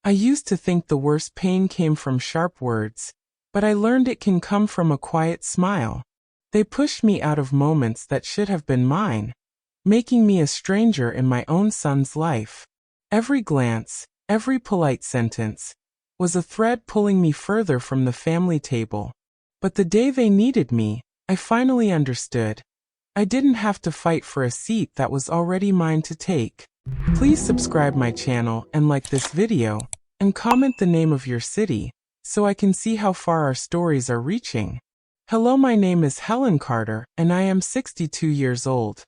I used to think the worst pain came from sharp words, but I learned it can come from a quiet smile. They pushed me out of moments that should have been mine, making me a stranger in my own son's life. Every glance, every polite sentence, was a thread pulling me further from the family table. But the day they needed me, I finally understood. I didn't have to fight for a seat that was already mine to take. Please subscribe my channel and like this video, and comment the name of your city, so I can see how far our stories are reaching. Hello, my name is Helen Carter, and I am 62 years old.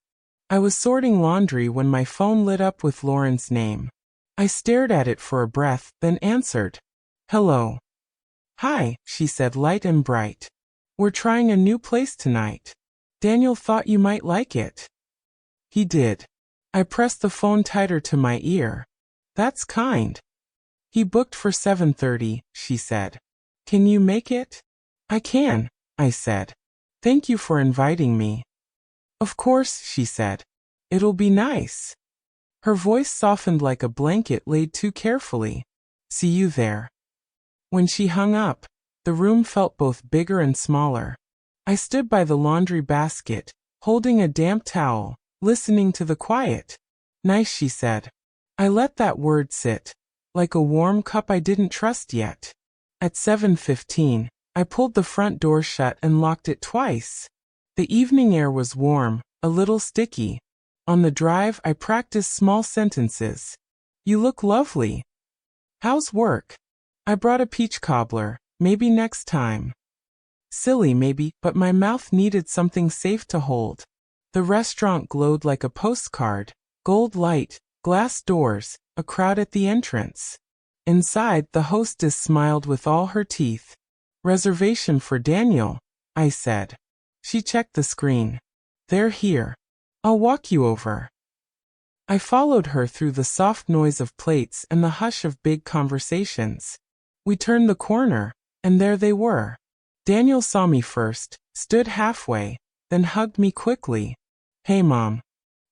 I was sorting laundry when my phone lit up with Lauren's name. I stared at it for a breath, then answered. Hello. Hi, she said, light and bright. We're trying a new place tonight. Daniel thought you might like it. He did. I pressed the phone tighter to my ear. That's kind. He booked for 7:30, she said. Can you make it? I can, I said. Thank you for inviting me. Of course, she said. It'll be nice. Her voice softened like a blanket laid too carefully. See you there. When she hung up, the room felt both bigger and smaller. I stood by the laundry basket, holding a damp towel, listening to the quiet. Nice, she said. I let that word sit, like a warm cup I didn't trust yet. At 7:15, I pulled the front door shut and locked it twice. The evening air was warm, a little sticky. On the drive, I practiced small sentences. You look lovely. How's work? I brought a peach cobbler, maybe next time. Silly maybe, but my mouth needed something safe to hold. The restaurant glowed like a postcard, gold light, glass doors, a crowd at the entrance. Inside, the hostess smiled with all her teeth. Reservation for Daniel, I said. She checked the screen. They're here. I'll walk you over. I followed her through the soft noise of plates and the hush of big conversations. We turned the corner, and there they were. Daniel saw me first, stood halfway, then hugged me quickly. Hey, Mom.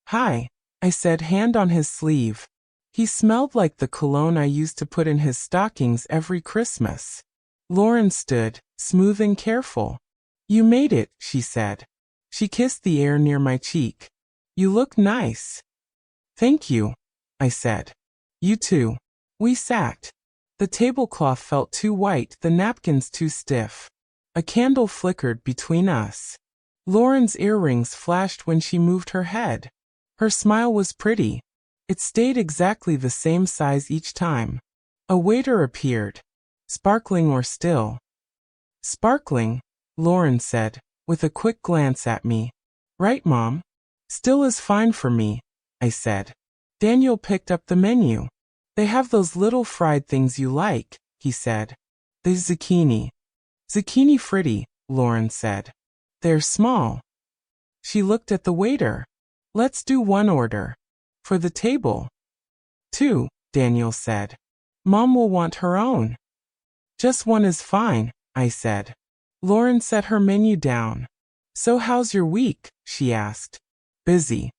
Hi, I said, hand on his sleeve. He smelled like the cologne I used to put in his stockings every Christmas. Lauren stood, smooth and careful. You made it, she said. She kissed the air near my cheek. You look nice. Thank you, I said. You too. We sat. The tablecloth felt too white, the napkins too stiff. A candle flickered between us. Lauren's earrings flashed when she moved her head. Her smile was pretty. It stayed exactly the same size each time. A waiter appeared. Sparkling or still? Sparkling, Lauren said, with a quick glance at me. Right, Mom? Still is fine for me, I said. Daniel picked up the menu. They have those little fried things you like, he said. The zucchini. Zucchini fritti, Lauren said. They're small. She looked at the waiter. Let's do one order. For the table. 2, Daniel said. Mom will want her own. Just one is fine, I said. Lauren set her menu down. So how's your week? She asked. Busy.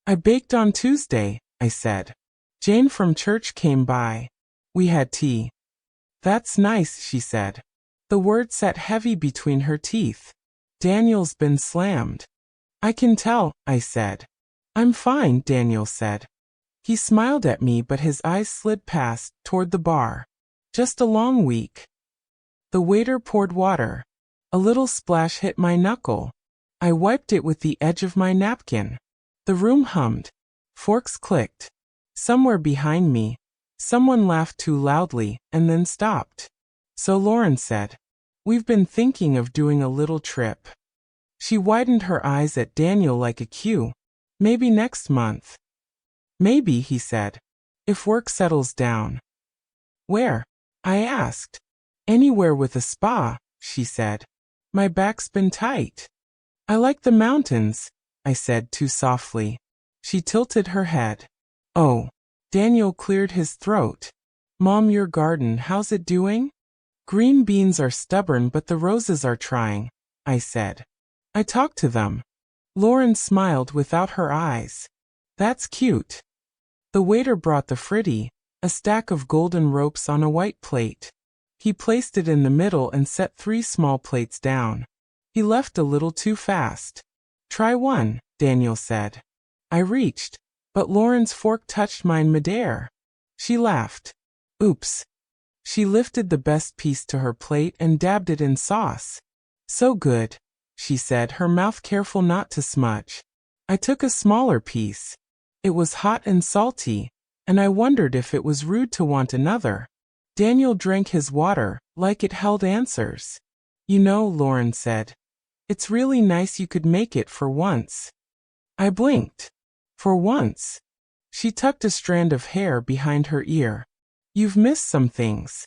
I baked on Tuesday, I said. Jane from church came by. We had tea. That's nice, she said. The word sat heavy between her teeth. Daniel's been slammed. I can tell, I said. I'm fine, Daniel said. He smiled at me, but his eyes slid past, toward the bar. Just a long week. The waiter poured water. A little splash hit my knuckle. I wiped it with the edge of my napkin. The room hummed. Forks clicked. Somewhere behind me, someone laughed too loudly, and then stopped. So Lauren said, We've been thinking of doing a little trip. She widened her eyes at Daniel like a cue. Maybe next month. Maybe, he said. If work settles down. Where? I asked. Anywhere with a spa, she said. My back's been tight. I like the mountains, I said too softly. She tilted her head. Oh. Daniel cleared his throat. Mom, your garden, how's it doing? Green beans are stubborn, but the roses are trying, I said. I talked to them. Lauren smiled without her eyes. That's cute. The waiter brought the fritti, a stack of golden ropes on a white plate. He placed it in the middle and set 3 small plates down. He left a little too fast. Try one, Daniel said. I reached, but Lauren's fork touched mine midair. She laughed. Oops. She lifted the best piece to her plate and dabbed it in sauce. So good, she said, her mouth careful not to smudge. I took a smaller piece. It was hot and salty, and I wondered if it was rude to want another. Daniel drank his water, like it held answers. You know, Lauren said, it's really nice you could make it for once. I blinked. For once. She tucked a strand of hair behind her ear. You've missed some things.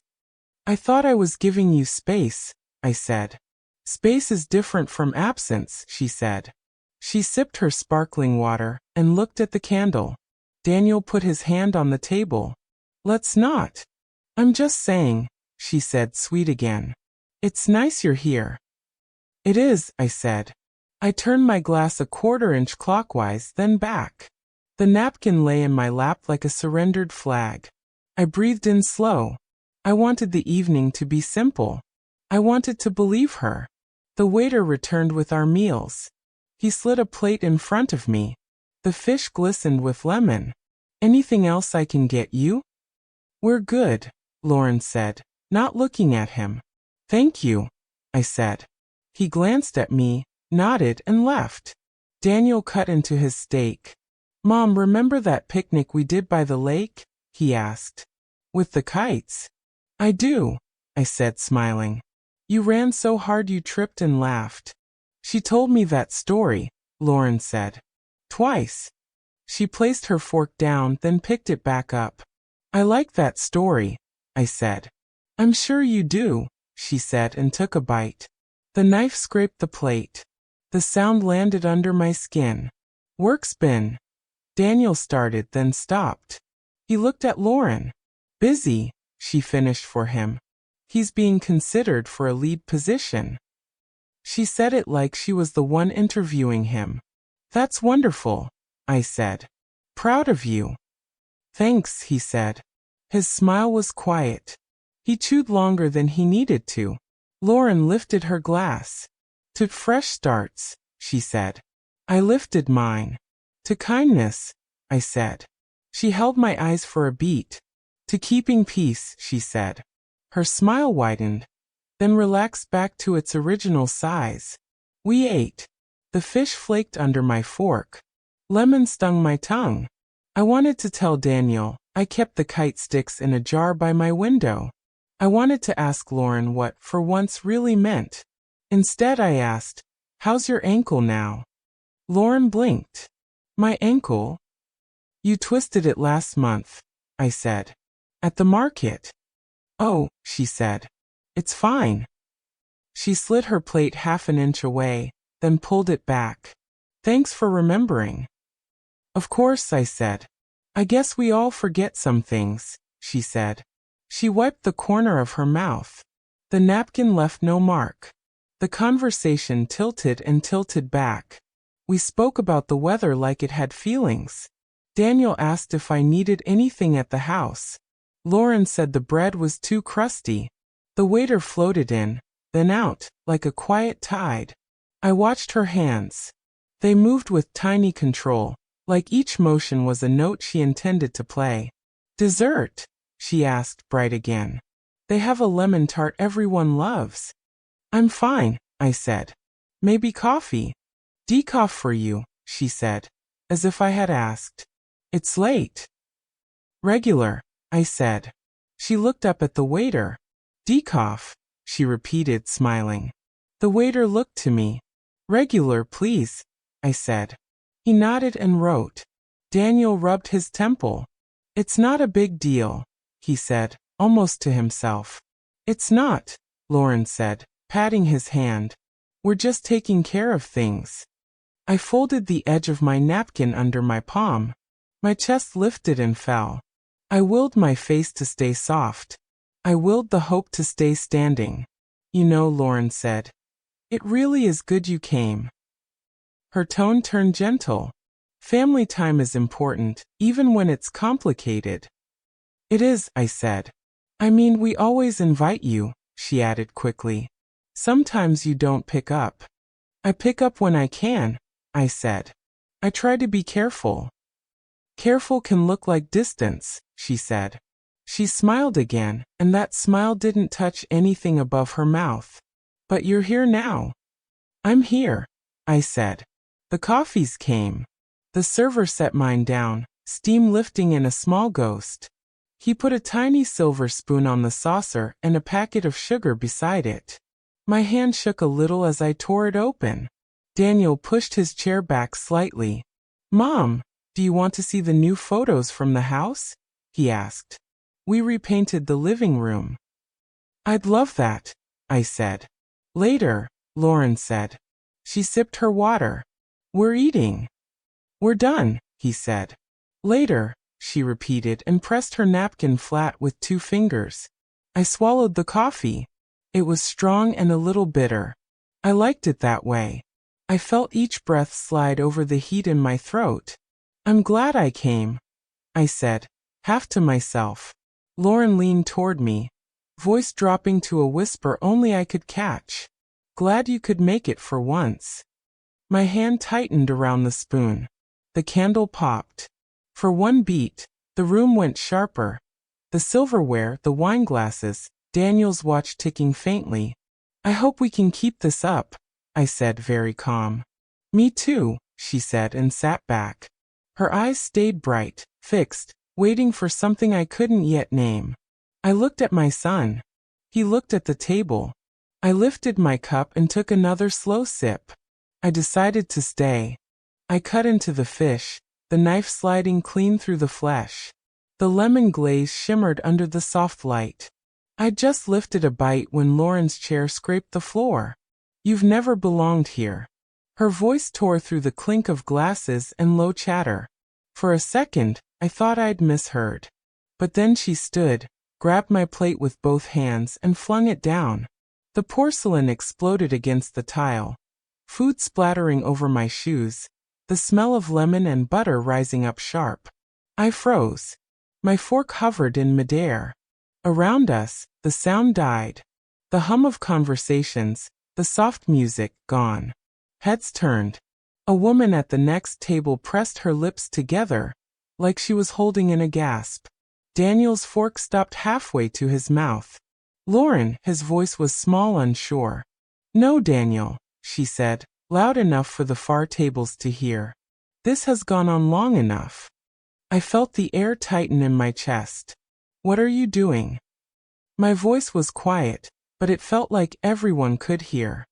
I thought I was giving you space, I said. Space is different from absence, she said. She sipped her sparkling water and looked at the candle. Daniel put his hand on the table. Let's not. I'm just saying, she said, sweet again. It's nice you're here. It is, I said. I turned my glass a 1/4 inch clockwise, then back. The napkin lay in my lap like a surrendered flag. I breathed in slow. I wanted the evening to be simple. I wanted to believe her. The waiter returned with our meals. He slid a plate in front of me. The fish glistened with lemon. Anything else I can get you? We're good, Lauren said, not looking at him. Thank you, I said. He glanced at me, nodded, and left. Daniel cut into his steak. Mom, remember that picnic we did by the lake? He asked. With the kites? I do, I said, smiling. You ran so hard you tripped and laughed. She told me that story, Lauren said. Twice. She placed her fork down, then picked it back up. I like that story, I said. I'm sure you do, she said, and took a bite. The knife scraped the plate. The sound landed under my skin. Work's been. Daniel started, then stopped. He looked at Lauren. Busy, she finished for him. He's being considered for a lead position. She said it like she was the one interviewing him. That's wonderful, I said. Proud of you. Thanks, he said. His smile was quiet. He chewed longer than he needed to. Lauren lifted her glass. To fresh starts, she said. I lifted mine. To kindness, I said. She held my eyes for a beat. To keeping peace, she said. Her smile widened, then relaxed back to its original size. We ate. The fish flaked under my fork. Lemon stung my tongue. I wanted to tell Daniel I kept the kite sticks in a jar by my window. I wanted to ask Lauren what for once really meant. Instead I asked, how's your ankle now? Lauren blinked. My ankle? You twisted it last month, I said. At the market. Oh, she said. It's fine. She slid her plate 1/2 inch away, then pulled it back. Thanks for remembering. Of course, I said. I guess we all forget some things, she said. She wiped the corner of her mouth. The napkin left no mark. The conversation tilted and tilted back. We spoke about the weather like it had feelings. Daniel asked if I needed anything at the house. Lauren said the bread was too crusty. The waiter floated in, then out, like a quiet tide. I watched her hands. They moved with tiny control, like each motion was a note she intended to play. Dessert? She asked, bright again. They have a lemon tart everyone loves. I'm fine, I said. Maybe coffee? Decaf for you, she said, as if I had asked. It's late. Regular, I said. She looked up at the waiter. Decaf, she repeated, smiling. The waiter looked to me. Regular, please, I said. He nodded and wrote. Daniel rubbed his temple. It's not a big deal, he said, almost to himself. It's not, Lauren said, patting his hand. We're just taking care of things. I folded the edge of my napkin under my palm. My chest lifted and fell. I willed my face to stay soft. I willed the hope to stay standing. You know, Lauren said. It really is good you came. Her tone turned gentle. Family time is important, even when it's complicated. It is, I said. I mean, we always invite you, she added quickly. Sometimes you don't pick up. I pick up when I can, I said. I try to be careful. Careful can look like distance, she said. She smiled again, and that smile didn't touch anything above her mouth. But you're here now. I'm here, I said. The coffees came. The server set mine down, steam lifting in a small ghost. He put a tiny silver spoon on the saucer and a packet of sugar beside it. My hand shook a little as I tore it open. Daniel pushed his chair back slightly. Mom, do you want to see the new photos from the house? He asked. We repainted the living room. I'd love that, I said. Later, Lauren said. She sipped her water. We're eating. We're done, he said. Later, she repeated and pressed her napkin flat with 2 fingers. I swallowed the coffee. It was strong and a little bitter. I liked it that way. I felt each breath slide over the heat in my throat. I'm glad I came, I said, half to myself. Lauren leaned toward me, voice dropping to a whisper only I could catch. Glad you could make it for once. My hand tightened around the spoon. The candle popped. For one beat, the room went sharper. The silverware, the wine glasses, Daniel's watch ticking faintly. I hope we can keep this up, I said, very calm. Me too, she said and sat back. Her eyes stayed bright, fixed, waiting for something I couldn't yet name. I looked at my son. He looked at the table. I lifted my cup and took another slow sip. I decided to stay. I cut into the fish, the knife sliding clean through the flesh. The lemon glaze shimmered under the soft light. I'd just lifted a bite when Lauren's chair scraped the floor. You've never belonged here. Her voice tore through the clink of glasses and low chatter. For a second, I thought I'd misheard. But then she stood, grabbed my plate with both hands and flung it down. The porcelain exploded against the tile. Food splattering over my shoes, the smell of lemon and butter rising up sharp. I froze. My fork hovered in midair. Around us, the sound died. The hum of conversations, the soft music, gone. Heads turned. A woman at the next table pressed her lips together, like she was holding in a gasp. Daniel's fork stopped halfway to his mouth. Lauren, his voice was small, unsure. No, Daniel, she said, loud enough for the far tables to hear. This has gone on long enough. I felt the air tighten in my chest. What are you doing? My voice was quiet, but it felt like everyone could hear.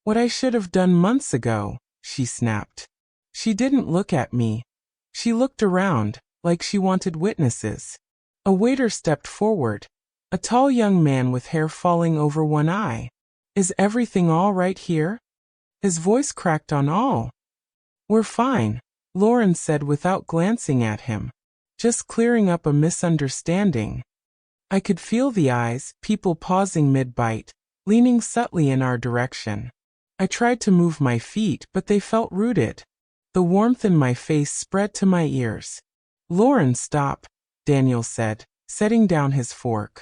What I should have done months ago, she snapped. She didn't look at me. She looked around, like she wanted witnesses. A waiter stepped forward, a tall young man with hair falling over one eye. Is everything all right here? His voice cracked on all. We're fine, Lauren said without glancing at him. Just clearing up a misunderstanding. I could feel the eyes, people pausing mid-bite, leaning subtly in our direction. I tried to move my feet, but they felt rooted. The warmth in my face spread to my ears. Lauren, stop, Daniel said, setting down his fork.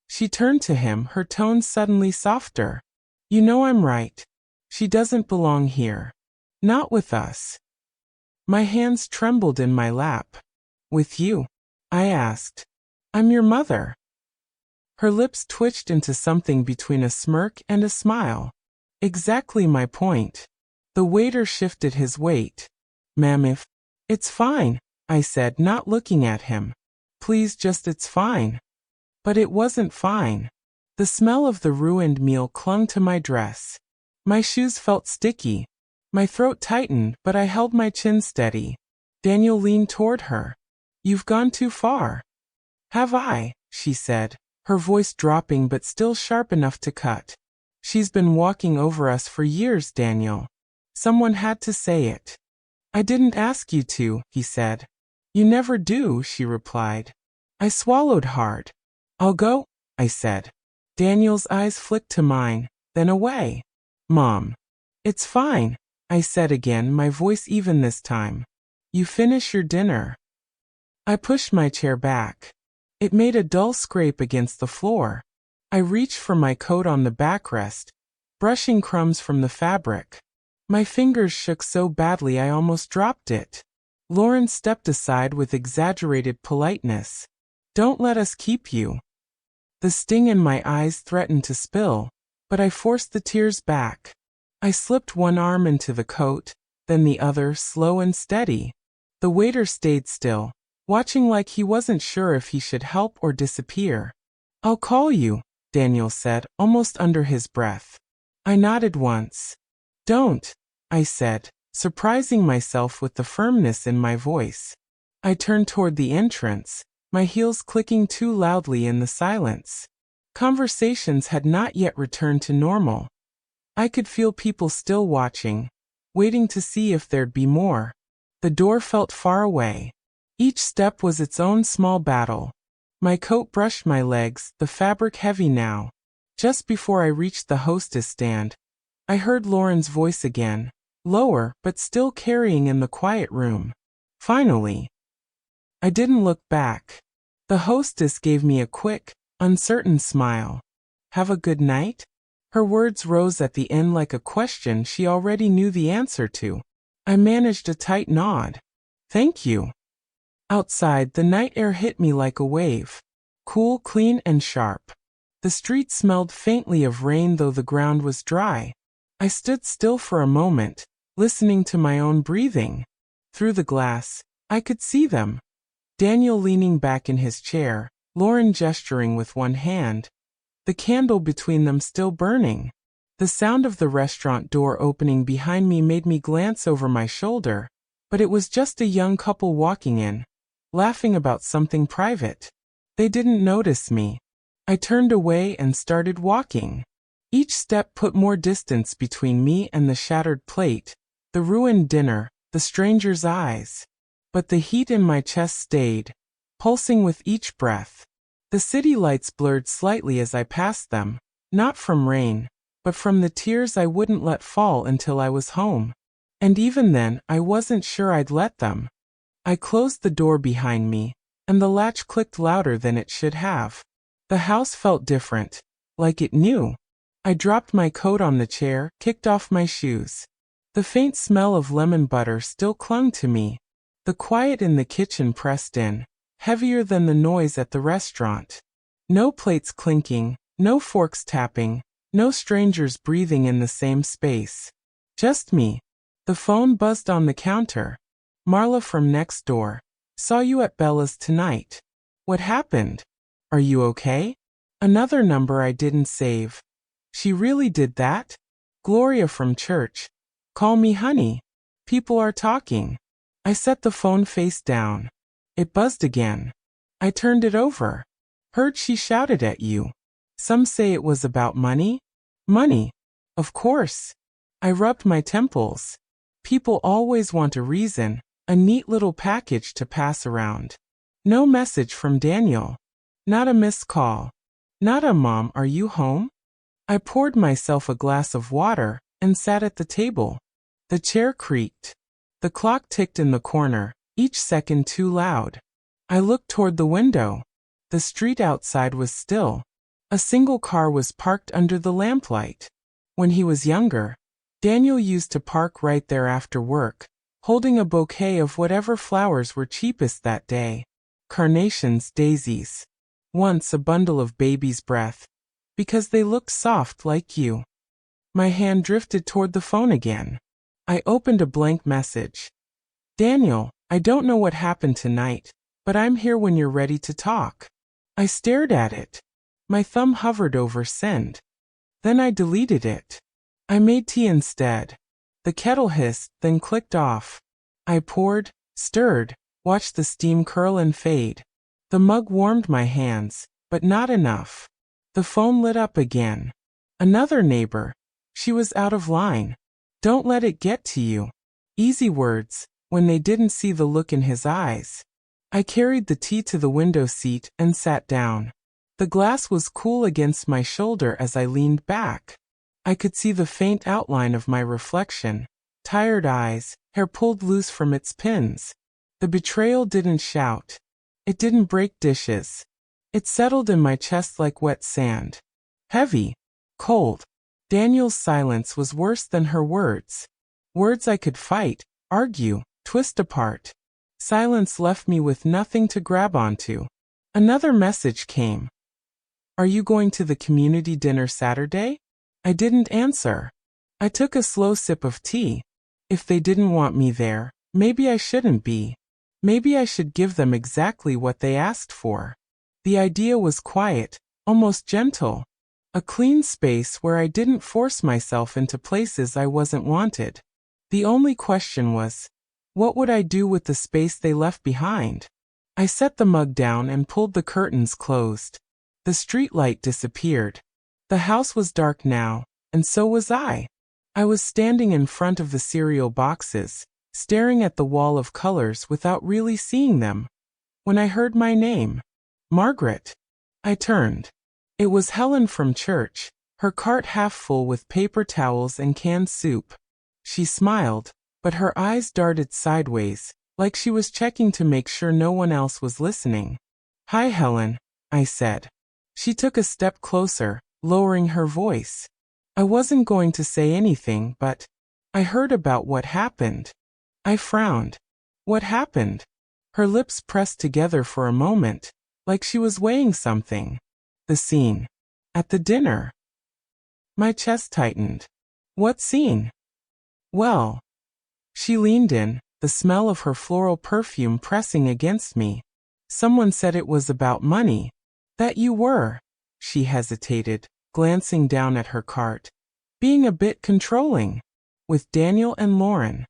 She turned to him, her tone suddenly softer. You know I'm right. She doesn't belong here. Not with us. My hands trembled in my lap. With you? I asked. I'm your mother. Her lips twitched into something between a smirk and a smile. Exactly my point. The waiter shifted his weight. Ma'am, if... It's fine, I said, not looking at him. Please, just it's fine. But it wasn't fine. The smell of the ruined meal clung to my dress. My shoes felt sticky. My throat tightened, but I held my chin steady. Daniel leaned toward her. You've gone too far. Have I? She said, her voice dropping but still sharp enough to cut. She's been walking over us for years, Daniel. Someone had to say it. I didn't ask you to, he said. You never do, she replied. I swallowed hard. I'll go, I said. Daniel's eyes flicked to mine, then away. Mom. It's fine, I said again, my voice even this time. You finish your dinner. I pushed my chair back. It made a dull scrape against the floor. I reached for my coat on the backrest, brushing crumbs from the fabric. My fingers shook so badly I almost dropped it. Lauren stepped aside with exaggerated politeness. "Don't let us keep you." The sting in my eyes threatened to spill, but I forced the tears back. I slipped one arm into the coat, then the other, slow and steady. The waiter stayed still, watching like he wasn't sure if he should help or disappear. "I'll call you," Daniel said, almost under his breath. I nodded once. "Don't," I said, surprising myself with the firmness in my voice. I turned toward the entrance, my heels clicking too loudly in the silence. Conversations had not yet returned to normal. I could feel people still watching, waiting to see if there'd be more. The door felt far away. Each step was its own small battle. My coat brushed my legs, the fabric heavy now. Just before I reached the hostess stand, I heard Lauren's voice again, lower but still carrying in the quiet room. Finally. I didn't look back. The hostess gave me a quick, uncertain smile. "Have a good night?" Her words rose at the end like a question she already knew the answer to. I managed a tight nod. "Thank you." Outside, the night air hit me like a wave. Cool, clean, and sharp. The street smelled faintly of rain though the ground was dry. I stood still for a moment, listening to my own breathing. Through the glass, I could see them. Daniel leaning back in his chair, Lauren gesturing with one hand, the candle between them still burning. The sound of the restaurant door opening behind me made me glance over my shoulder, but it was just a young couple walking in, laughing about something private. They didn't notice me. I turned away and started walking. Each step put more distance between me and the shattered plate, the ruined dinner, the stranger's eyes. But the heat in my chest stayed, pulsing with each breath. The city lights blurred slightly as I passed them, not from rain, but from the tears I wouldn't let fall until I was home. And even then, I wasn't sure I'd let them. I closed the door behind me, and the latch clicked louder than it should have. The house felt different, like it knew. I dropped my coat on the chair, kicked off my shoes. The faint smell of lemon butter still clung to me. The quiet in the kitchen pressed in, heavier than the noise at the restaurant. No plates clinking, no forks tapping, no strangers breathing in the same space. Just me. The phone buzzed on the counter. "Marla from next door. Saw you at Bella's tonight. What happened? Are you okay?" Another number I didn't save. She really did that? "Gloria from church. Call me honey. People are talking." I set the phone face down. It buzzed again. I turned it over. "Heard she shouted at you. Some say it was about money?" "Money? Of course." I rubbed my temples. People always want a reason, a neat little package to pass around. No message from Daniel. Not a missed call. Not a "Mom, are you home?" I poured myself a glass of water and sat at the table. The chair creaked. The clock ticked in the corner, each second too loud. I looked toward the window. The street outside was still. A single car was parked under the lamplight. When he was younger, Daniel used to park right there after work, holding a bouquet of whatever flowers were cheapest that day. Carnations, daisies. Once a bundle of baby's breath, because they looked soft like you. My hand drifted toward the phone again. I opened a blank message. "Daniel, I don't know what happened tonight, but I'm here when you're ready to talk." I stared at it. My thumb hovered over send. Then I deleted it. I made tea instead. The kettle hissed, then clicked off. I poured, stirred, watched the steam curl and fade. The mug warmed my hands, but not enough. The phone lit up again. Another neighbor. She was out of line. "Don't let it get to you." Easy words, when they didn't see the look in his eyes. I carried the tea to the window seat and sat down. The glass was cool against my shoulder as I leaned back. I could see the faint outline of my reflection, tired eyes, hair pulled loose from its pins. The betrayal didn't shout. It didn't break dishes. It settled in my chest like wet sand. Heavy. Cold. Daniel's silence was worse than her words. Words I could fight, argue, twist apart. Silence left me with nothing to grab onto. Another message came. Are you going to the community dinner Saturday? I didn't answer. I took a slow sip of tea. If they didn't want me there, maybe I shouldn't be. Maybe I should give them exactly what they asked for. The idea was quiet, almost gentle. A clean space where I didn't force myself into places I wasn't wanted. The only question was, what would I do with the space they left behind? I set the mug down and pulled the curtains closed. The street light disappeared. The house was dark now, and so was I. I was standing in front of the cereal boxes, staring at the wall of colors without really seeing them. When I heard my name, Margaret, I turned. It was Helen from church, her cart half full with paper towels and canned soup. She smiled, but her eyes darted sideways, like she was checking to make sure no one else was listening. Hi, Helen, I said. She took a step closer, lowering her voice. I wasn't going to say anything, but I heard about what happened. I frowned. What happened? Her lips pressed together for a moment, like she was weighing something. The scene. At the dinner. My chest tightened. What scene? Well. She leaned in, the smell of her floral perfume pressing against me. Someone said it was about money. That you were. She hesitated, glancing down at her cart. Being a bit controlling. With Daniel and Lauren.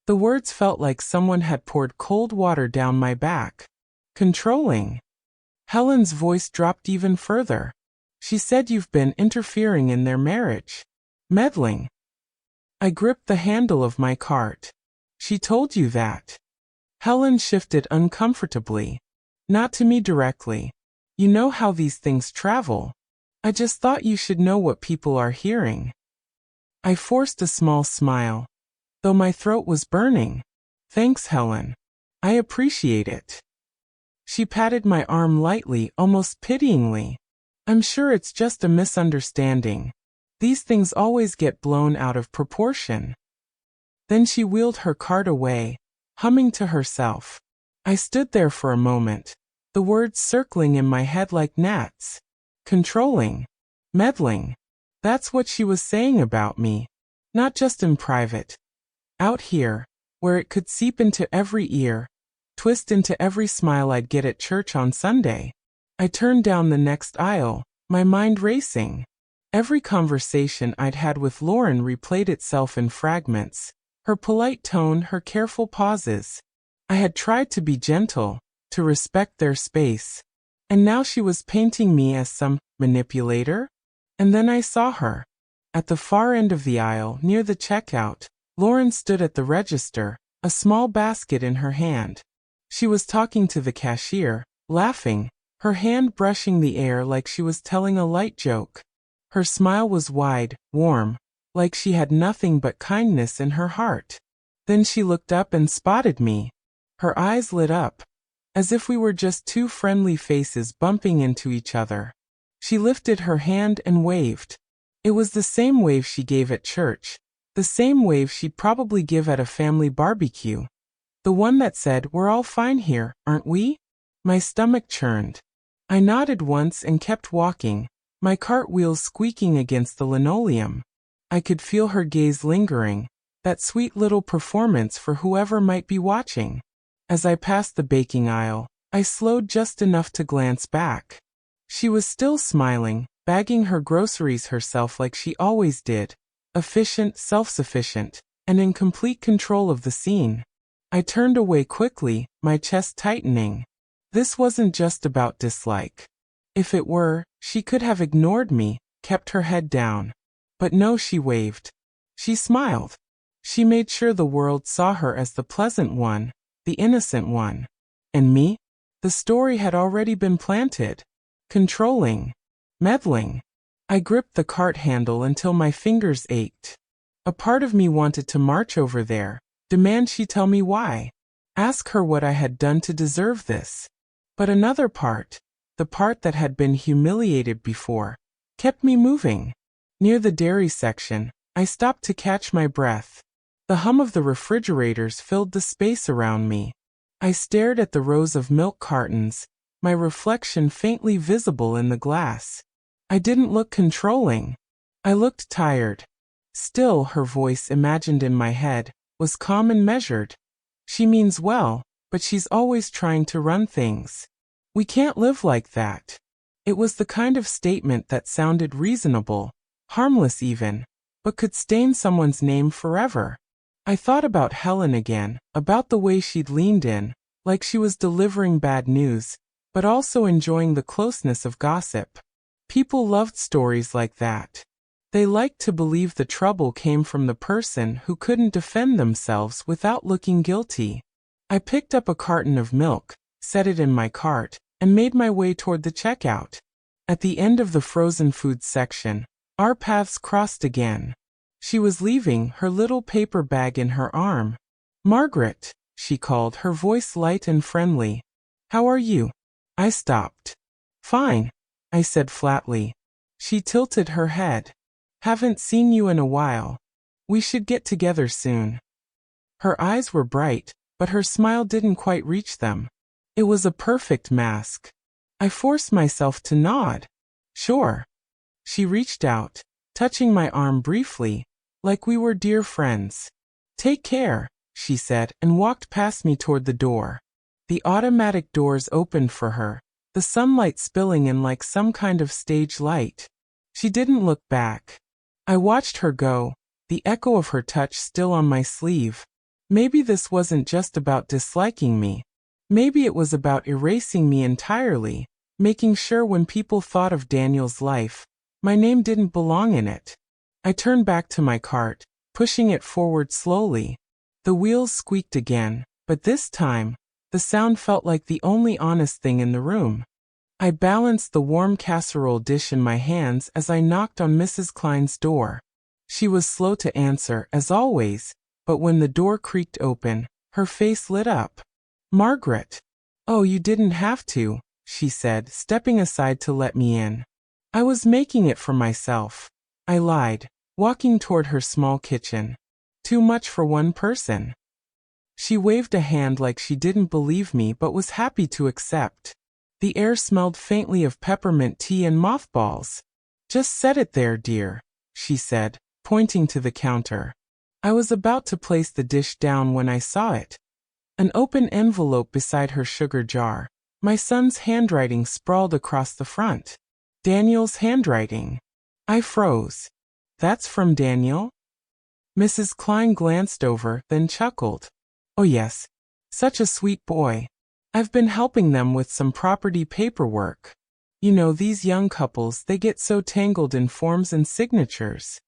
The words felt like someone had poured cold water down my back. Controlling. Helen's voice dropped even further. She said you've been interfering in their marriage. Meddling. I gripped the handle of my cart. She told you that. Helen shifted uncomfortably. Not to me directly. You know how these things travel. I just thought you should know what people are hearing. I forced a small smile, though my throat was burning. Thanks, Helen. I appreciate it. She patted my arm lightly, almost pityingly. I'm sure it's just a misunderstanding. These things always get blown out of proportion. Then she wheeled her cart away, humming to herself. I stood there for a moment, the words circling in my head like gnats. Controlling. Meddling. That's what she was saying about me. Not just in private. Out here, where it could seep into every ear, twist into every smile I'd get at church on Sunday. I turned down the next aisle, my mind racing. Every conversation I'd had with Lauren replayed itself in fragments. Her polite tone, her careful pauses. I had tried to be gentle, to respect their space. And now she was painting me as some manipulator? And then I saw her. At the far end of the aisle, near the checkout, Lauren stood at the register, a small basket in her hand. She was talking to the cashier, laughing, her hand brushing the air like she was telling a light joke. Her smile was wide, warm, like she had nothing but kindness in her heart. Then she looked up and spotted me. Her eyes lit up, as if we were just two friendly faces bumping into each other. She lifted her hand and waved. It was the same wave she gave at church, the same wave she'd probably give at a family barbecue. The one that said, "We're all fine here, aren't we?" My stomach churned. I nodded once and kept walking, my cartwheels squeaking against the linoleum. I could feel her gaze lingering, that sweet little performance for whoever might be watching. As I passed the baking aisle, I slowed just enough to glance back. She was still smiling, bagging her groceries herself like she always did, efficient, self-sufficient, and in complete control of the scene. I turned away quickly, my chest tightening. This wasn't just about dislike. If it were, she could have ignored me, kept her head down. But no, she waved. She smiled. She made sure the world saw her as the pleasant one, the innocent one. And me? The story had already been planted. Controlling. Meddling. I gripped the cart handle until my fingers ached. A part of me wanted to march over there, demand she tell me why. Ask her what I had done to deserve this. But another part, the part that had been humiliated before, kept me moving. Near the dairy section, I stopped to catch my breath. The hum of the refrigerators filled the space around me. I stared at the rows of milk cartons, my reflection faintly visible in the glass. I didn't look controlling. I looked tired. Still, her voice, imagined in my head, was calm and measured. She means well, but she's always trying to run things. We can't live like that. It was the kind of statement that sounded reasonable, harmless even, but could stain someone's name forever. I thought about Helen again, about the way she'd leaned in, like she was delivering bad news, but also enjoying the closeness of gossip. People loved stories like that. They liked to believe the trouble came from the person who couldn't defend themselves without looking guilty. I picked up a carton of milk, set it in my cart, and made my way toward the checkout. At the end of the frozen foods section, our paths crossed again. She was leaving, her little paper bag in her arm. "Margaret," she called, her voice light and friendly. "How are you?" I stopped. "Fine," I said flatly. She tilted her head. "Haven't seen you in a while. We should get together soon." Her eyes were bright, but her smile didn't quite reach them. It was a perfect mask. I forced myself to nod. "Sure." She reached out, touching my arm briefly, like we were dear friends. "Take care," she said, and walked past me toward the door. The automatic doors opened for her, the sunlight spilling in like some kind of stage light. She didn't look back. I watched her go, the echo of her touch still on my sleeve. Maybe this wasn't just about disliking me. Maybe it was about erasing me entirely, making sure when people thought of Daniel's life, my name didn't belong in it. I turned back to my cart, pushing it forward slowly. The wheels squeaked again, but this time, the sound felt like the only honest thing in the room. I balanced the warm casserole dish in my hands as I knocked on Mrs. Klein's door. She was slow to answer, as always, but when the door creaked open, her face lit up. "Margaret." "Oh, you didn't have to," she said, stepping aside to let me in. "I was making it for myself," I lied, walking toward her small kitchen. "Too much for one person." She waved a hand like she didn't believe me but was happy to accept. The air smelled faintly of peppermint tea and mothballs. "Just set it there, dear," she said, pointing to the counter. I was about to place the dish down when I saw it. An open envelope beside her sugar jar. My son's handwriting sprawled across the front. Daniel's handwriting. I froze. "That's from Daniel?" Mrs. Klein glanced over, then chuckled. "Oh yes. Such a sweet boy. I've been helping them with some property paperwork. You know, these young couples, they get so tangled in forms and signatures."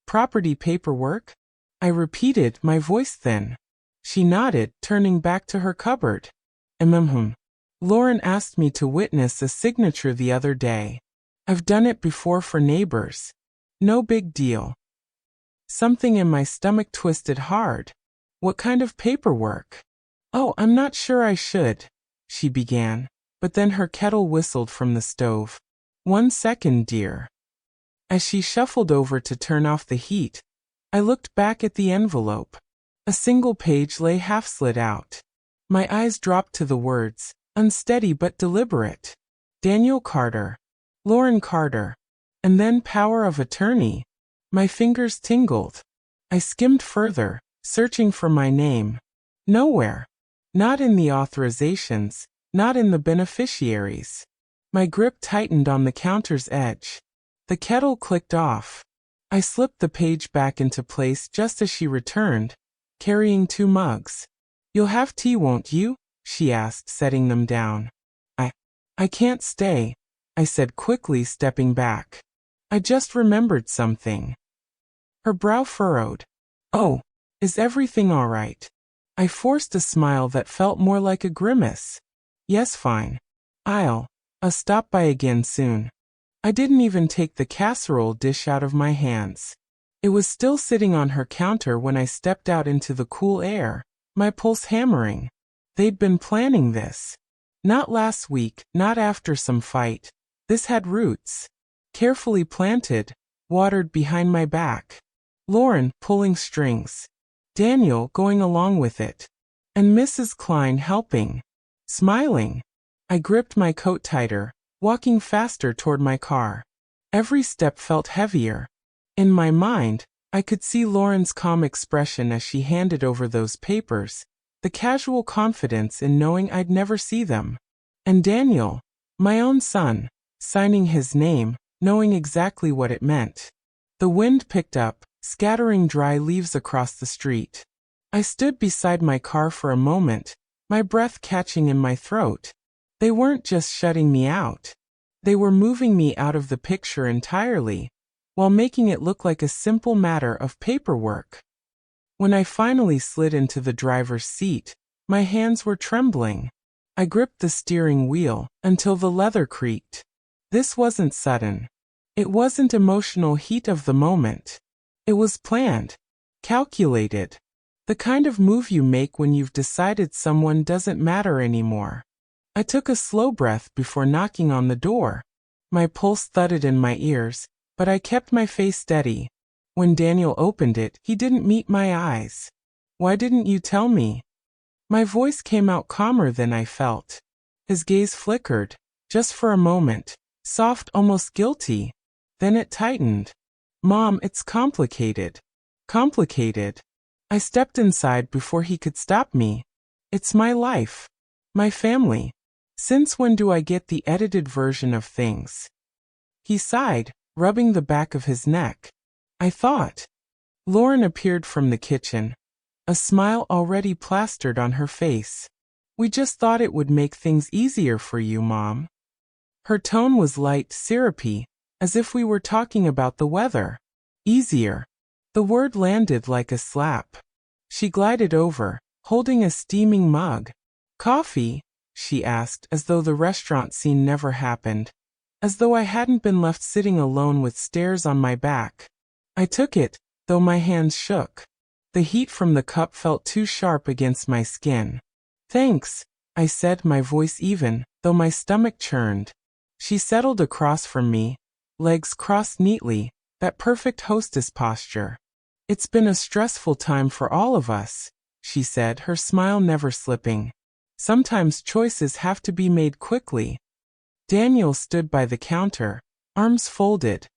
"Property paperwork?" I repeated, my voice thin. She nodded, turning back to her cupboard. Lauren asked me to witness a signature the other day. I've done it before for neighbors. No big deal." Something in my stomach twisted hard. "What kind of paperwork?" "Oh, I'm not sure I should," she began, but then her kettle whistled from the stove. "1 second, dear." As she shuffled over to turn off the heat, I looked back at the envelope. A single page lay half slit out. My eyes dropped to the words, unsteady but deliberate. Daniel Carter. Lauren Carter. And then power of attorney. My fingers tingled. I skimmed further, searching for my name. Nowhere. Not in the authorizations, not in the beneficiaries. My grip tightened on the counter's edge. The kettle clicked off. I slipped the page back into place just as she returned, carrying 2 mugs. "You'll have tea, won't you?" she asked, setting them down. I can't stay," I said quickly, stepping back. "I just remembered something." Her brow furrowed. "Oh, is everything all right?" I forced a smile that felt more like a grimace. "Yes, fine. I'll stop by again soon." I didn't even take the casserole dish out of my hands. It was still sitting on her counter when I stepped out into the cool air, my pulse hammering. They'd been planning this. Not last week, not after some fight. This had roots. Carefully planted, watered behind my back. Lauren pulling strings. Daniel going along with it. And Mrs. Klein helping. Smiling. I gripped my coat tighter, walking faster toward my car. Every step felt heavier. In my mind, I could see Lauren's calm expression as she handed over those papers, the casual confidence in knowing I'd never see them. And Daniel, my own son, signing his name, knowing exactly what it meant. The wind picked up, scattering dry leaves across the street. I stood beside my car for a moment, my breath catching in my throat. They weren't just shutting me out. They were moving me out of the picture entirely, while making it look like a simple matter of paperwork. When I finally slid into the driver's seat, my hands were trembling. I gripped the steering wheel until the leather creaked. This wasn't sudden. It wasn't emotional heat of the moment. It was planned, calculated. The kind of move you make when you've decided someone doesn't matter anymore. I took a slow breath before knocking on the door. My pulse thudded in my ears, but I kept my face steady. When Daniel opened it, he didn't meet my eyes. "Why didn't you tell me?" My voice came out calmer than I felt. His gaze flickered, just for a moment, soft, almost guilty. Then it tightened. "Mom, it's complicated." Complicated. I stepped inside before he could stop me. "It's my life. My family. Since when do I get the edited version of things?" He sighed, rubbing the back of his neck. "I thought." Lauren appeared from the kitchen, a smile already plastered on her face. "We just thought it would make things easier for you, Mom." Her tone was light, syrupy, as if we were talking about the weather. Easier. The word landed like a slap. She glided over, holding a steaming mug. "Coffee?" she asked, as though the restaurant scene never happened. As though I hadn't been left sitting alone with stares on my back. I took it, though my hands shook. The heat from the cup felt too sharp against my skin. "Thanks," I said, my voice even, though my stomach churned. She settled across from me, legs crossed neatly, that perfect hostess posture. "It's been a stressful time for all of us," she said, her smile never slipping. "Sometimes choices have to be made quickly." Daniel stood by the counter, arms folded.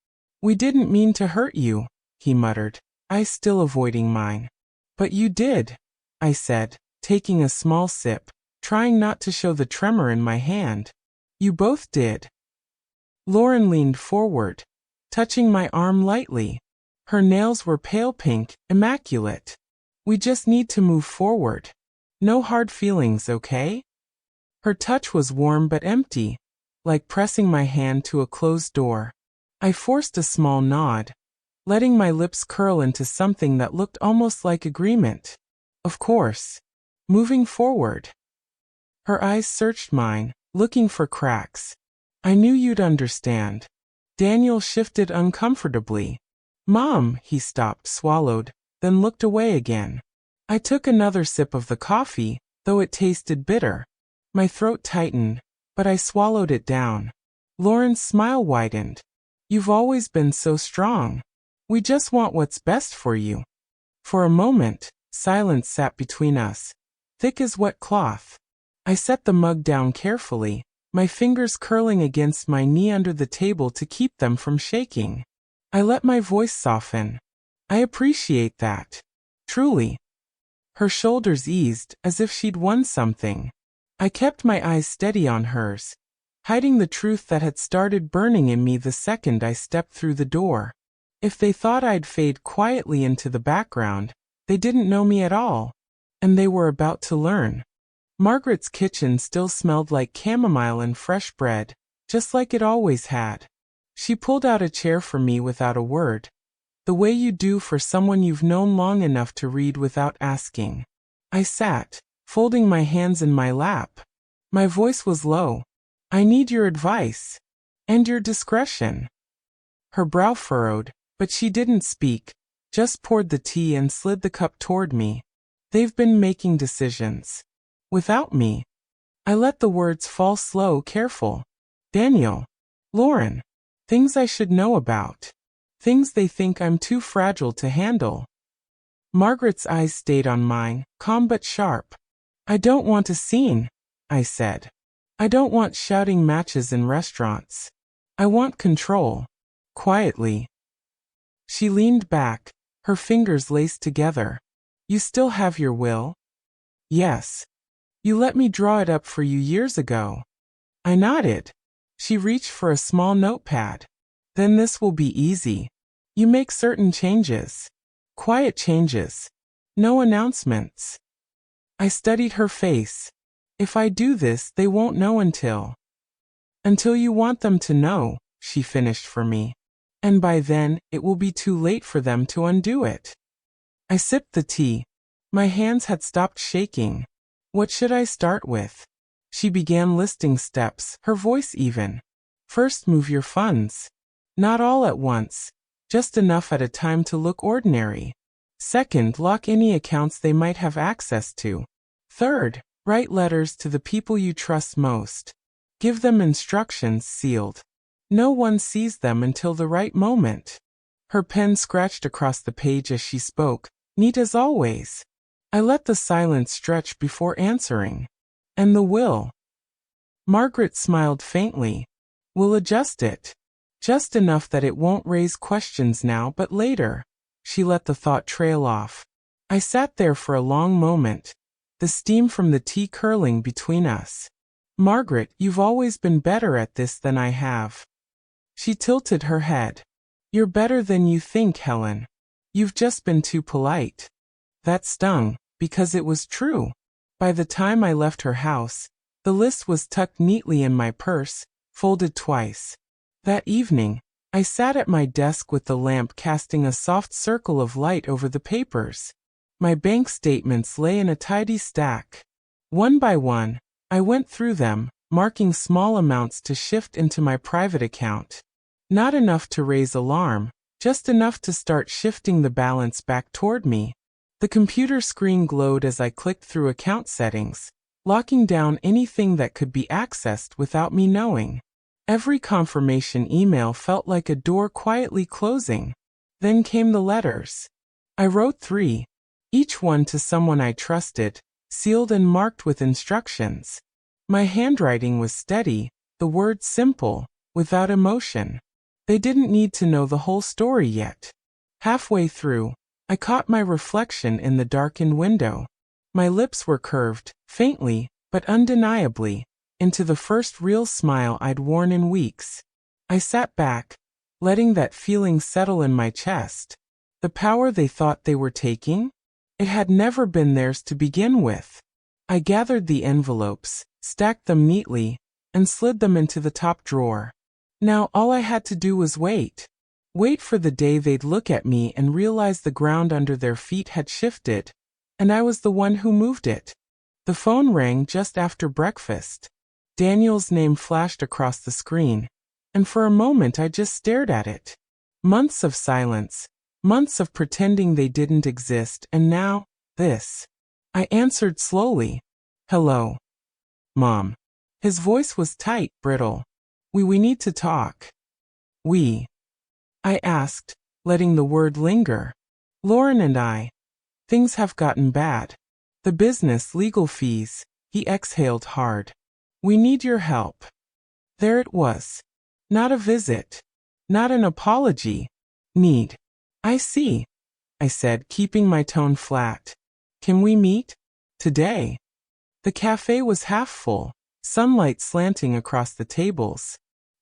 "We didn't mean to hurt you," he muttered, eyes still avoiding mine. "But you did," I said, taking a small sip, trying not to show the tremor in my hand. "You both did." Lauren leaned forward, touching my arm lightly. Her nails were pale pink, immaculate. "We just need to move forward. No hard feelings, okay?" Her touch was warm but empty, like pressing my hand to a closed door. I forced a small nod, letting my lips curl into something that looked almost like agreement. "Of course. Moving forward." Her eyes searched mine, looking for cracks. "I knew you'd understand." Daniel shifted uncomfortably. "Mom," he stopped, swallowed, then looked away again. I took another sip of the coffee, though it tasted bitter. My throat tightened, but I swallowed it down. Lauren's smile widened. "You've always been so strong. We just want what's best for you." For a moment, silence sat between us, thick as wet cloth. I set the mug down carefully, my fingers curling against my knee under the table to keep them from shaking. I let my voice soften. "I appreciate that. Truly." Her shoulders eased, as if she'd won something. I kept my eyes steady on hers, hiding the truth that had started burning in me the second I stepped through the door. If they thought I'd fade quietly into the background, they didn't know me at all. And they were about to learn. Margaret's kitchen still smelled like chamomile and fresh bread, just like it always had. She pulled out a chair for me without a word, the way you do for someone you've known long enough to read without asking. I sat, folding my hands in my lap. My voice was low. "I need your advice. And your discretion." Her brow furrowed, but she didn't speak, just poured the tea and slid the cup toward me. "They've been making decisions. Without me." I let the words fall slow, careful. Daniel. Lauren. Things I should know about. Things they think I'm too fragile to handle. Margaret's eyes stayed on mine, calm but sharp. I don't want a scene, I said. I don't want shouting matches in restaurants. I want control. Quietly. She leaned back, her fingers laced together. You still have your will? Yes. You let me draw it up for you years ago. I nodded. She reached for a small notepad. Then this will be easy. You make certain changes. Quiet changes. No announcements. I studied her face. If I do this, they won't know until you want them to know, she finished for me. And by then, it will be too late for them to undo it. I sipped the tea. My hands had stopped shaking. What should I start with? She began listing steps, her voice even. First, move your funds. Not all at once, just enough at a time to look ordinary. Second, lock any accounts they might have access to. Third, write letters to the people you trust most. Give them instructions sealed. No one sees them until the right moment. Her pen scratched across the page as she spoke, neat as always. I let the silence stretch before answering. And the will? Margaret smiled faintly. We'll adjust it. Just enough that it won't raise questions now but later. She let the thought trail off. I sat there for a long moment, the steam from the tea curling between us. Margaret, you've always been better at this than I have. She tilted her head. You're better than you think, Helen. You've just been too polite. That stung, because it was true. By the time I left her house, the list was tucked neatly in my purse, folded twice. That evening, I sat at my desk with the lamp casting a soft circle of light over the papers. My bank statements lay in a tidy stack. One by one, I went through them, marking small amounts to shift into my private account. Not enough to raise alarm, just enough to start shifting the balance back toward me. The computer screen glowed as I clicked through account settings, locking down anything that could be accessed without me knowing. Every confirmation email felt like a door quietly closing. Then came the letters. I wrote 3, each one to someone I trusted, sealed and marked with instructions. My handwriting was steady, the words simple, without emotion. They didn't need to know the whole story yet. Halfway through, I caught my reflection in the darkened window. My lips were curved, faintly, but undeniably, into the first real smile I'd worn in weeks. I sat back, letting that feeling settle in my chest. The power they thought they were taking? It had never been theirs to begin with. I gathered the envelopes, stacked them neatly, and slid them into the top drawer. Now all I had to do was wait. Wait for the day they'd look at me and realize the ground under their feet had shifted, and I was the one who moved it. The phone rang just after breakfast. Daniel's name flashed across the screen, and for a moment I just stared at it. Months of silence, months of pretending they didn't exist, and now, this. I answered slowly. Hello. Mom. His voice was tight, brittle. We need to talk. We. I asked, letting the word linger. Lauren and I. Things have gotten bad. The business, legal fees. He exhaled hard. We need your help. There it was. Not a visit. Not an apology. Need. I see. I said, keeping my tone flat. Can we meet? Today. The cafe was half full, sunlight slanting across the tables.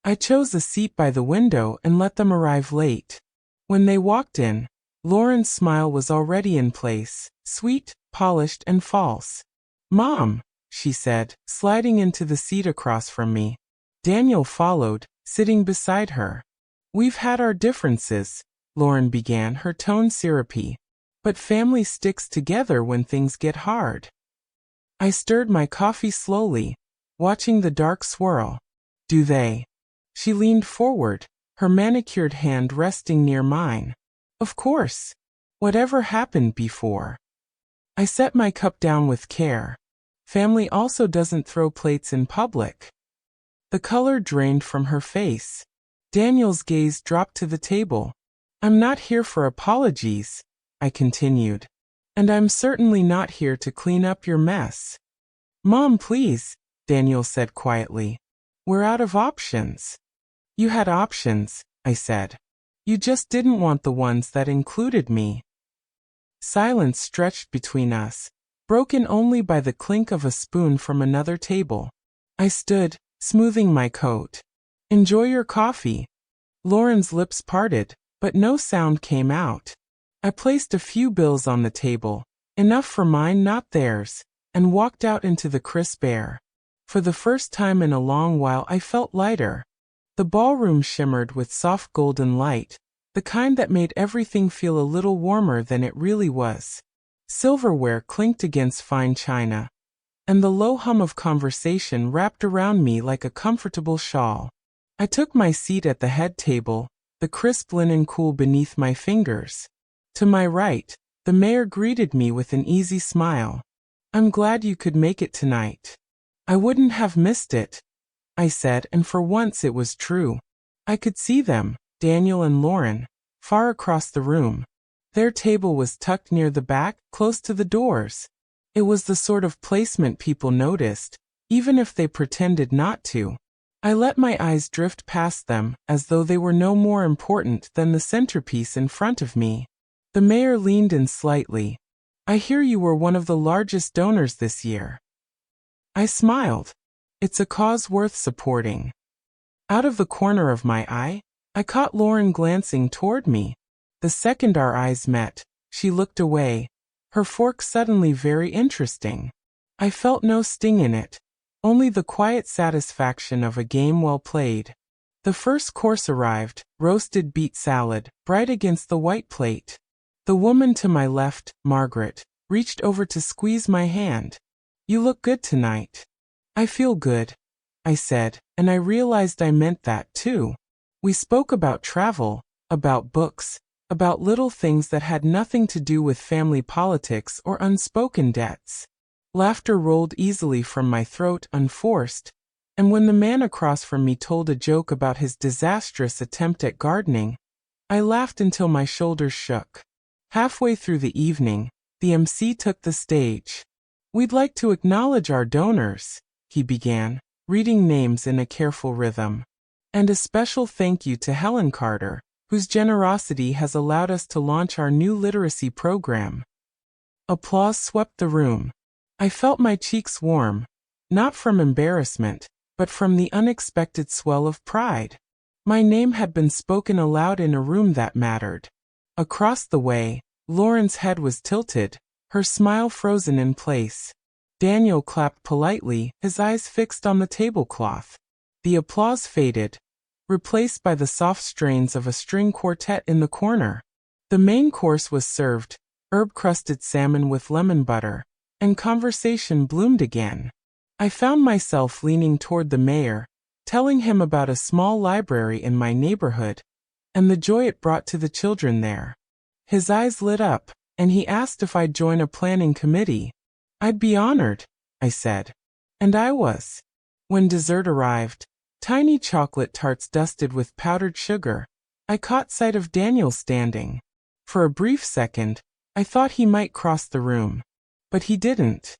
I chose a seat by the window and let them arrive late. When they walked in, Lauren's smile was already in place, sweet, polished, and false. Mom, she said, sliding into the seat across from me. Daniel followed, sitting beside her. We've had our differences, Lauren began, her tone syrupy. But family sticks together when things get hard. I stirred my coffee slowly, watching the dark swirl. Do they? She leaned forward, her manicured hand resting near mine. Of course. Whatever happened before. I set my cup down with care. Family also doesn't throw plates in public. The color drained from her face. Daniel's gaze dropped to the table. I'm not here for apologies, I continued. And I'm certainly not here to clean up your mess. Mom, please, Daniel said quietly. We're out of options. You had options, I said. You just didn't want the ones that included me. Silence stretched between us, broken only by the clink of a spoon from another table. I stood, smoothing my coat. Enjoy your coffee. Lauren's lips parted, but no sound came out. I placed a few bills on the table, enough for mine, not theirs, and walked out into the crisp air. For the first time in a long while I felt lighter. The ballroom shimmered with soft golden light, the kind that made everything feel a little warmer than it really was. Silverware clinked against fine china, and the low hum of conversation wrapped around me like a comfortable shawl. I took my seat at the head table, the crisp linen cool beneath my fingers. To my right, the mayor greeted me with an easy smile. I'm glad you could make it tonight. I wouldn't have missed it, I said, and for once it was true. I could see them, Daniel and Lauren, far across the room. Their table was tucked near the back, close to the doors. It was the sort of placement people noticed, even if they pretended not to. I let my eyes drift past them, as though they were no more important than the centerpiece in front of me. The mayor leaned in slightly. I hear you were one of the largest donors this year. I smiled. It's a cause worth supporting. Out of the corner of my eye, I caught Lauren glancing toward me. The second our eyes met, she looked away, her fork suddenly very interesting. I felt no sting in it, only the quiet satisfaction of a game well played. The first course arrived, roasted beet salad, bright against the white plate. The woman to my left, Margaret, reached over to squeeze my hand. You look good tonight. I feel good, I said, and I realized I meant that too. We spoke about travel, about books, about little things that had nothing to do with family politics or unspoken debts. Laughter rolled easily from my throat, unforced, and when the man across from me told a joke about his disastrous attempt at gardening, I laughed until my shoulders shook. Halfway through the evening, the MC took the stage. We'd like to acknowledge our donors, he began, reading names in a careful rhythm. And a special thank you to Helen Carter, whose generosity has allowed us to launch our new literacy program. Applause swept the room. I felt my cheeks warm, not from embarrassment, but from the unexpected swell of pride. My name had been spoken aloud in a room that mattered. Across the way, Lauren's head was tilted, her smile frozen in place. Daniel clapped politely, his eyes fixed on the tablecloth. The applause faded, replaced by the soft strains of a string quartet in the corner. The main course was served, herb-crusted salmon with lemon butter, and conversation bloomed again. I found myself leaning toward the mayor, telling him about a small library in my neighborhood, and the joy it brought to the children there. His eyes lit up, and he asked if I'd join a planning committee. I'd be honored, I said. And I was. When dessert arrived, tiny chocolate tarts dusted with powdered sugar, I caught sight of Daniel standing. For a brief second, I thought he might cross the room. But he didn't.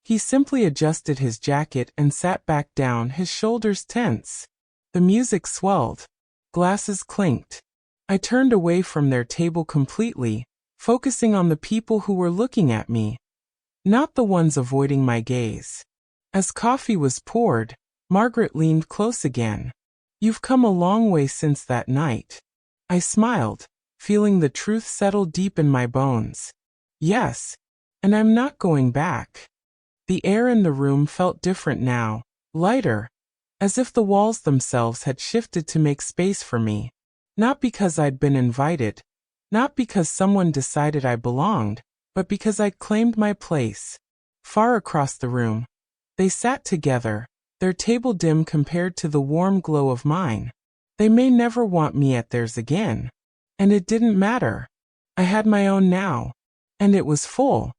He simply adjusted his jacket and sat back down, his shoulders tense. The music swelled. Glasses clinked. I turned away from their table completely, focusing on the people who were looking at me, not the ones avoiding my gaze. As coffee was poured, Margaret leaned close again. You've come a long way since that night. I smiled, feeling the truth settle deep in my bones. Yes, and I'm not going back. The air in the room felt different now, lighter, as if the walls themselves had shifted to make space for me. Not because I'd been invited, not because someone decided I belonged, but because I'd claimed my place. Far across the room, they sat together, their table dim compared to the warm glow of mine. They may never want me at theirs again. And it didn't matter. I had my own now, and it was full.